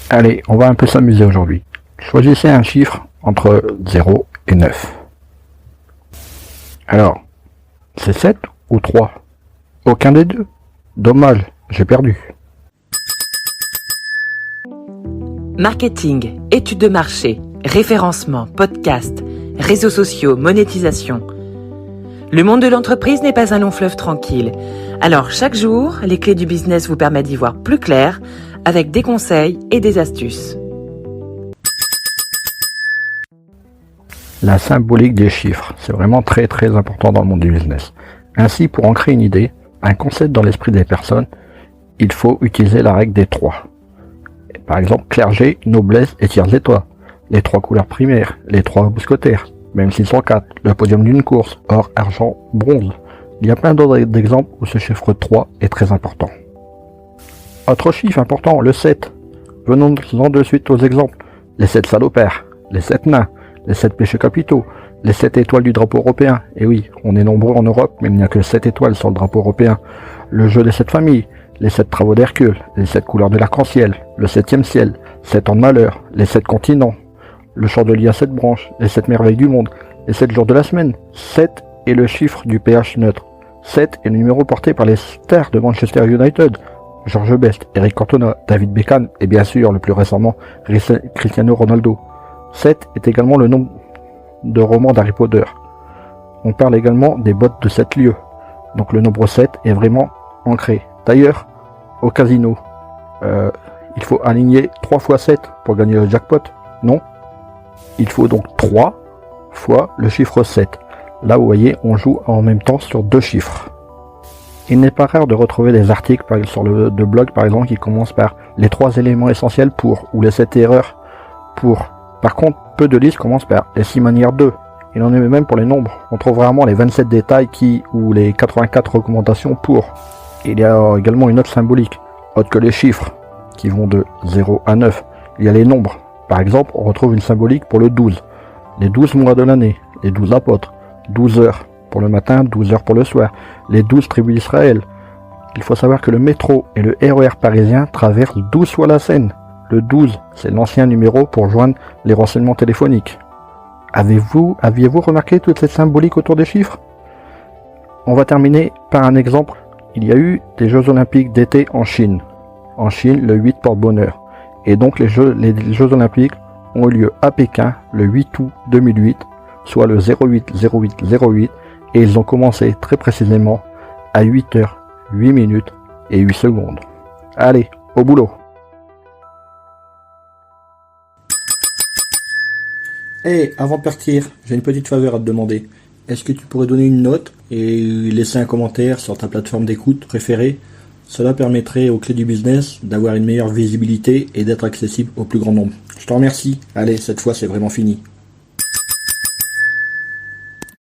Allez, on va un peu s'amuser aujourd'hui. Choisissez un chiffre entre 0 et 9. Alors, c'est 7 ou 3? Aucun des deux. Dommage, j'ai perdu. Marketing, études de marché, référencement, podcast, réseaux sociaux, monétisation. Le monde de l'entreprise n'est pas un long fleuve tranquille. Alors chaque jour, les clés du business vous permettent d'y voir plus clair avec des conseils et des astuces. La symbolique des chiffres, c'est vraiment très important dans le monde du business. Ainsi, pour ancrer une idée, un concept dans l'esprit des personnes, il faut utiliser la règle des 3. Par exemple, clergé, noblesse et tiers étoile. Les 3 couleurs primaires, les 3 mousquetaires, même s'ils sont 4, le podium d'une course, or, argent, bronze. Il y a plein d'autres exemples où ce chiffre 3 est très important. Autre chiffre important, le 7. Venons-en de suite aux exemples. Les 7 salopères, les 7 nains, les 7 péchés capitaux, les 7 étoiles du drapeau européen. Et oui, on est nombreux en Europe, mais il n'y a que 7 étoiles sur le drapeau européen. Le jeu des 7 familles, les 7 travaux d'Hercule, les 7 couleurs de l'arc-en-ciel, le 7e ciel, 7 ans de malheur, les 7 continents, le chant de lit à 7 branches, les 7 merveilles du monde, les 7 jours de la semaine. 7 est le chiffre du pH neutre. 7 est le numéro porté par les stars de Manchester United, George Best, Eric Cantona, David Beckham et bien sûr, le plus récemment, Cristiano Ronaldo. 7 est également le nombre de romans d'Harry Potter. On parle également des bottes de 7 lieux. Donc le nombre 7 est vraiment ancré. D'ailleurs, au casino, il faut aligner 3 fois 7 pour gagner le jackpot, non? Il faut donc 3 fois le chiffre 7. Là, vous voyez, on joue en même temps sur 2 chiffres. Il n'est pas rare de retrouver des articles sur le blog, par exemple, qui commencent par les 3 éléments essentiels pour, ou les 7 erreurs pour. Par contre, peu de listes commencent par les 6 manières de. Il en est même pour les nombres. On trouve rarement les 27 détails ou les 84 recommandations pour. Il y a également une autre symbolique, autre que les chiffres, qui vont de 0 à 9. Il y a les nombres. Par exemple, on retrouve une symbolique pour le 12. Les 12 mois de l'année, les 12 apôtres, 12 heures pour le matin, 12 heures pour le soir, les 12 tribus d'Israël. Il faut savoir que le métro et le RER parisien traversent 12 fois la Seine. Le 12, c'est l'ancien numéro pour joindre les renseignements téléphoniques. Aviez-vous remarqué toute cette symbolique autour des chiffres? On va terminer par un exemple. Il y a eu des Jeux Olympiques d'été en Chine. En Chine, le 8 porte bonheur. Et donc les Jeux Olympiques ont eu lieu à Pékin le 8 août 2008, soit le 08-08-08, et ils ont commencé très précisément à 8 heures, 8 minutes et 8 secondes. Allez, au boulot! Hey, avant de partir, j'ai une petite faveur à te demander. Est-ce que tu pourrais donner une note et laisser un commentaire sur ta plateforme d'écoute préférée? Cela permettrait aux clés du business d'avoir une meilleure visibilité et d'être accessible au plus grand nombre. Je te remercie. Allez, cette fois c'est vraiment fini.